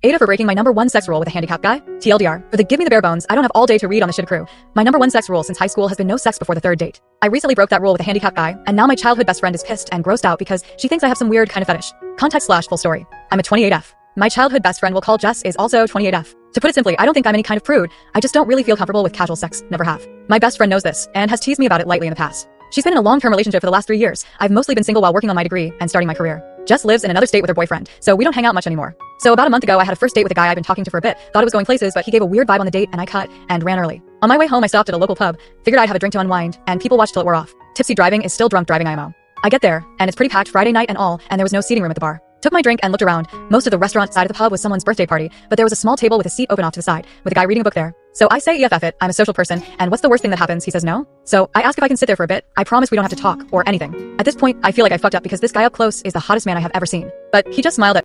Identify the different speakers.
Speaker 1: Ada for breaking my number one sex rule with a handicapped guy. TLDR. For the give me the bare bones, I don't have all day to read on the shit crew. My number one sex rule since high school has been no sex before the third date. I recently broke that rule with a handicapped guy, and now my childhood best friend is pissed and grossed out because she thinks I have some weird kind of fetish. Context/full story. I'm a 28F. My childhood best friend we'll call Jess is also 28F. To put it simply, I don't think I'm any kind of prude. I just don't really feel comfortable with casual sex. Never have. My best friend knows this, and has teased me about it lightly in the past. She's been in a long-term relationship for the last 3 years. I've mostly been single while working on my degree and starting my career. Jess lives in another state with her boyfriend, so we don't hang out much anymore. So about a month ago, I had a first date with a guy I'd been talking to for a bit, thought it was going places, but he gave a weird vibe on the date and I cut and ran early. On my way home, I stopped at a local pub, figured I'd have a drink to unwind, and people watched till it wore off. Tipsy driving is still drunk driving IMO. I get there, and it's pretty packed Friday night and all, and there was no seating room at the bar. Took my drink and looked around. Most of the restaurant side of the pub was someone's birthday party, but there was a small table with a seat open off to the side, with a guy reading a book there. So I say EFF it, I'm a social person, and what's the worst thing that happens? He says no. So I ask if I can sit there for a bit. I promise we don't have to talk or anything. At this point, I feel like I fucked up because this guy up close is the hottest man I have ever seen. But he just smiled at